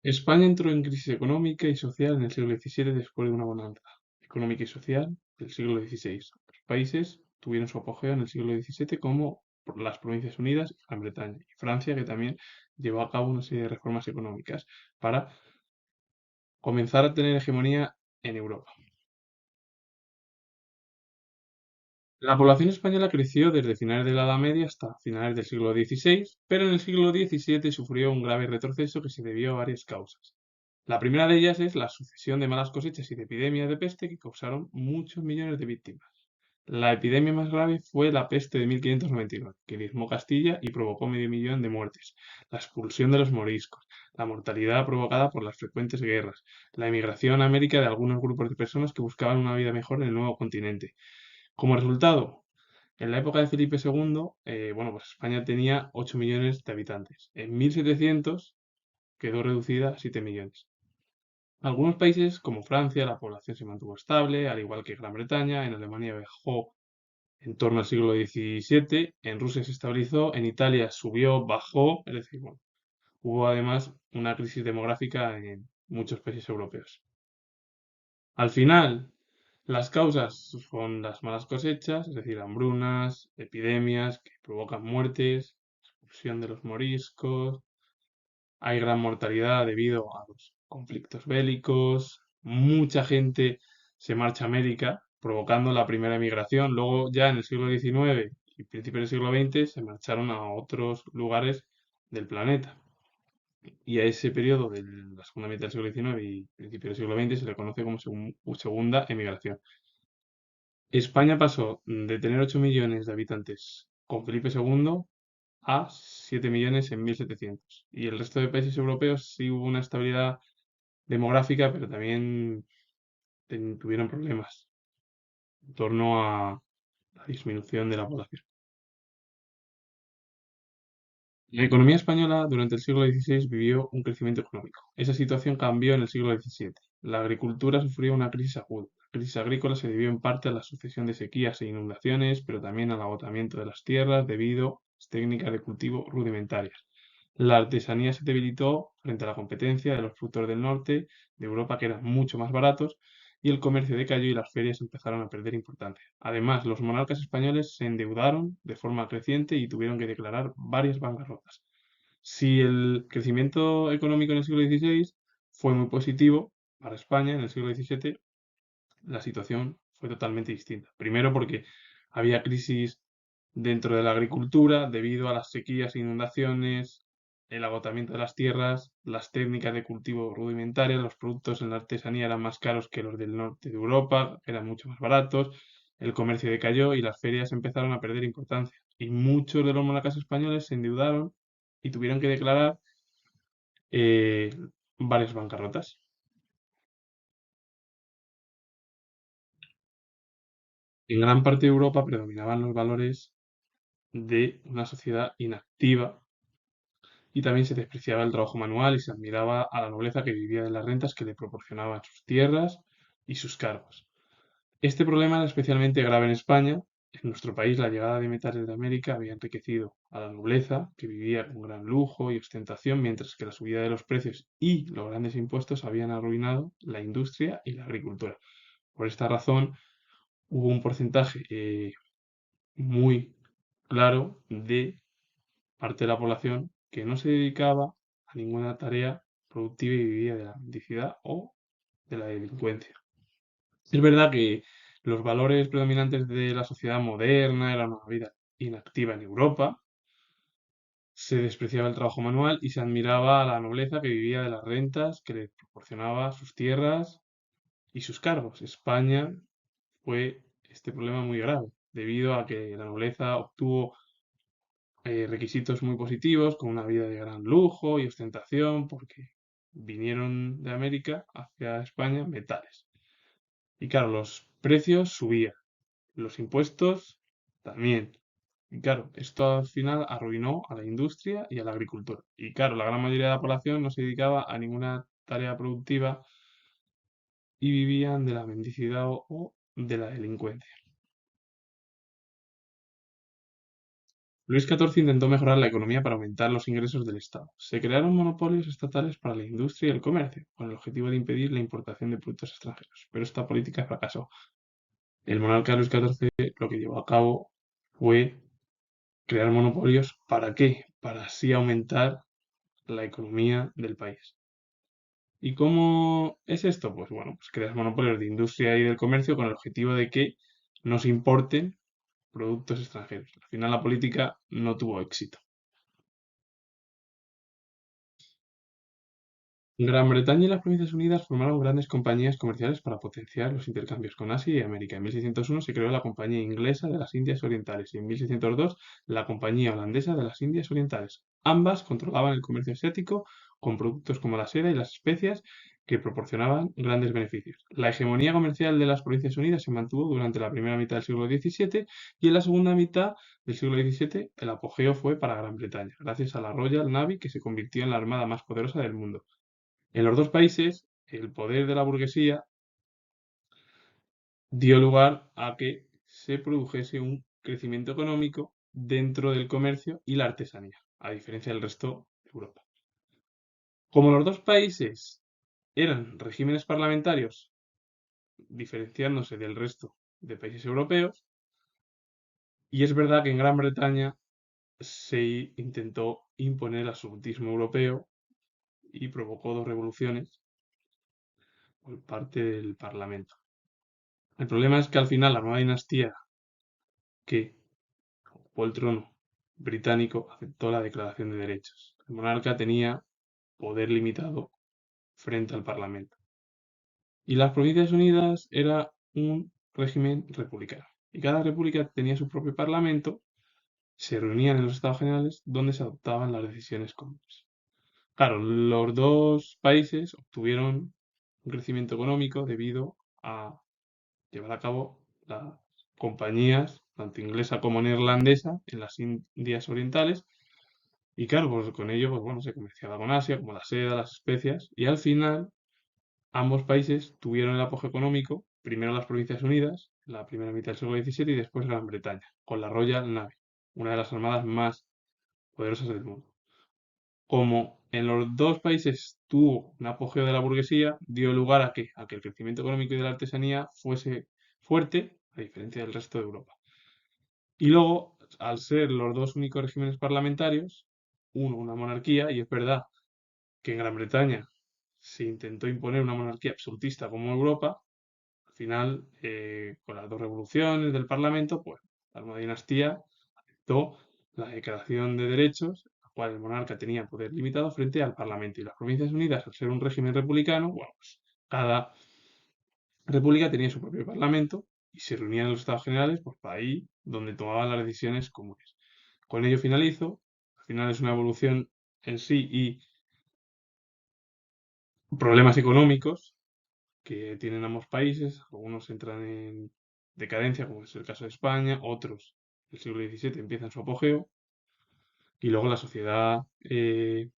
España entró en crisis económica y social en el siglo XVII después de una bonanza económica y social del siglo XVI. Los países tuvieron su apogeo en el siglo XVII como las Provincias Unidas y Gran Bretaña y Francia, que también llevó a cabo una serie de reformas económicas para comenzar a tener hegemonía en Europa. La población española creció desde finales de la Edad Media hasta finales del siglo XVI, pero en el siglo XVII sufrió un grave retroceso que se debió a varias causas. La primera de ellas es la sucesión de malas cosechas y de epidemias de peste que causaron muchos millones de víctimas. La epidemia más grave fue la peste de 1599, que diezmó Castilla y provocó medio millón de muertes, la expulsión de los moriscos, la mortalidad provocada por las frecuentes guerras, la emigración a América de algunos grupos de personas que buscaban una vida mejor en el nuevo continente. Como resultado, en la época de Felipe II, pues España tenía 8 millones de habitantes. En 1700 quedó reducida a 7 millones. En algunos países, como Francia, la población se mantuvo estable, al igual que Gran Bretaña. En Alemania bajó en torno al siglo XVII. En Rusia se estabilizó. En Italia subió, bajó. Es decir, bueno, hubo además una crisis demográfica en muchos países europeos. Al final, las causas son las malas cosechas, es decir, hambrunas, epidemias que provocan muertes, expulsión de los moriscos. Hay gran mortalidad debido a los conflictos bélicos. Mucha gente se marcha a América, provocando la primera emigración. Luego, ya en el siglo XIX y principios del siglo XX, se marcharon a otros lugares del planeta. Y a ese periodo de la segunda mitad del siglo XIX y principios del siglo XX se le conoce como segunda emigración. España pasó de tener 8 millones de habitantes con Felipe II a 7 millones en 1700. Y el resto de países europeos sí hubo una estabilidad demográfica, pero también tuvieron problemas en torno a la disminución de la población. La economía española durante el siglo XVI vivió un crecimiento económico. Esa situación cambió en el siglo XVII. La agricultura sufrió una crisis aguda. La crisis agrícola se debió en parte a la sucesión de sequías e inundaciones, pero también al agotamiento de las tierras debido a las técnicas de cultivo rudimentarias. La artesanía se debilitó frente a la competencia de los frutos del norte de Europa, que eran mucho más baratos, y el comercio decayó y las ferias empezaron a perder importancia. Además, los monarcas españoles se endeudaron de forma creciente y tuvieron que declarar varias bancarrotas. Si el crecimiento económico en el siglo XVI fue muy positivo para España, en el siglo XVII la situación fue totalmente distinta. Primero porque había crisis dentro de la agricultura debido a las sequías e inundaciones, el agotamiento de las tierras, las técnicas de cultivo rudimentarias, los productos en la artesanía eran más caros que los del norte de Europa, eran mucho más baratos, el comercio decayó y las ferias empezaron a perder importancia. Y muchos de los monarcas españoles se endeudaron y tuvieron que declarar eh, varias bancarrotas. En gran parte de Europa predominaban los valores de una sociedad inactiva y también se despreciaba el trabajo manual y se admiraba a la nobleza que vivía de las rentas que le proporcionaban sus tierras y sus cargos. Este problema era especialmente grave en España. En nuestro país, la llegada de metales de América había enriquecido a la nobleza, que vivía con gran lujo y ostentación, mientras que la subida de los precios y los grandes impuestos habían arruinado la industria y la agricultura. Por esta razón, hubo un porcentaje muy claro de parte de la población que no se dedicaba a ninguna tarea productiva y vivía de la mendicidad o de la delincuencia. Es verdad que los valores predominantes de la sociedad moderna eran una vida inactiva en Europa, se despreciaba el trabajo manual y se admiraba a la nobleza que vivía de las rentas que le proporcionaba sus tierras y sus cargos. España fue este problema muy grave, debido a que la nobleza obtuvo requisitos muy positivos, con una vida de gran lujo y ostentación, porque vinieron de América hacia España metales. Y claro, los precios subían, los impuestos también. Y claro, esto al final arruinó a la industria y a la agricultura. Y claro, la gran mayoría de la población no se dedicaba a ninguna tarea productiva y vivían de la mendicidad o de la delincuencia. Luis XIV intentó mejorar la economía para aumentar los ingresos del Estado. Se crearon monopolios estatales para la industria y el comercio, con el objetivo de impedir la importación de productos extranjeros, pero esta política fracasó. El monarca Luis XIV lo que llevó a cabo fue crear monopolios. ¿Para qué? Para así aumentar la economía del país. ¿Y cómo es esto? Pues bueno, pues creas monopolios de industria y del comercio con el objetivo de que no se importen productos extranjeros. Al final la política no tuvo éxito. Gran Bretaña y las Provincias Unidas formaron grandes compañías comerciales para potenciar los intercambios con Asia y América. En 1601 se creó la Compañía Inglesa de las Indias Orientales y en 1602 la Compañía Holandesa de las Indias Orientales. Ambas controlaban el comercio asiático con productos como la seda y las especias que proporcionaban grandes beneficios. La hegemonía comercial de las Provincias Unidas se mantuvo durante la primera mitad del siglo XVII y en la segunda mitad del siglo XVII el apogeo fue para Gran Bretaña, gracias a la Royal Navy que se convirtió en la armada más poderosa del mundo. En los dos países, el poder de la burguesía dio lugar a que se produjese un crecimiento económico dentro del comercio y la artesanía, a diferencia del resto de Europa. Como los dos países eran regímenes parlamentarios, diferenciándose del resto de países europeos, y es verdad que en Gran Bretaña se intentó imponer el absolutismo europeo y provocó dos revoluciones por parte del Parlamento. El problema es que al final la nueva dinastía que ocupó el trono británico aceptó la Declaración de Derechos. El monarca tenía poder limitado frente al Parlamento. Y las Provincias Unidas era un régimen republicano. Y cada república tenía su propio parlamento, se reunían en los Estados Generales donde se adoptaban las decisiones comunes. Claro, los dos países obtuvieron un crecimiento económico debido a llevar a cabo las compañías, tanto inglesa como neerlandesa, en las Indias Orientales. Y claro, pues con ello, pues bueno, se comerciaba con Asia, como la seda, las especias, y al final ambos países tuvieron el apogeo económico, primero las Provincias Unidas, en la primera mitad del siglo XVII, y después Gran Bretaña, con la Royal Navy, una de las armadas más poderosas del mundo. Como en los dos países tuvo un apogeo de la burguesía, dio lugar a que el crecimiento económico y de la artesanía fuese fuerte, a diferencia del resto de Europa. Y luego, al ser los dos únicos regímenes parlamentarios, uno una monarquía, y es verdad que en Gran Bretaña se intentó imponer una monarquía absolutista como Europa, al final, con las dos revoluciones del Parlamento, pues la nueva dinastía aceptó la Declaración de Derechos, la cual el monarca tenía poder limitado frente al Parlamento. Y las Provincias Unidas, al ser un régimen republicano, bueno, pues cada república tenía su propio Parlamento y se reunían en los Estados Generales, pues para ahí donde tomaban las decisiones comunes. Con ello finalizo. Al final es una evolución en sí y problemas económicos que tienen ambos países. Algunos entran en decadencia, como es el caso de España, otros, el siglo XVII, empiezan su apogeo, y luego la sociedad, en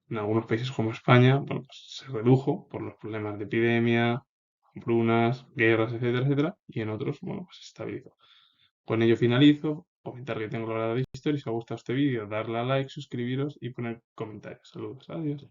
algunos países como España, bueno, pues se redujo por los problemas de epidemia, hambrunas, guerras, etcétera, etcétera, y en otros, bueno, pues se estabilizó. Con ello finalizo, comentar que tengo la hora de historia, si os ha gustado este vídeo, darle a like, suscribiros y poner comentarios. Saludos, adiós.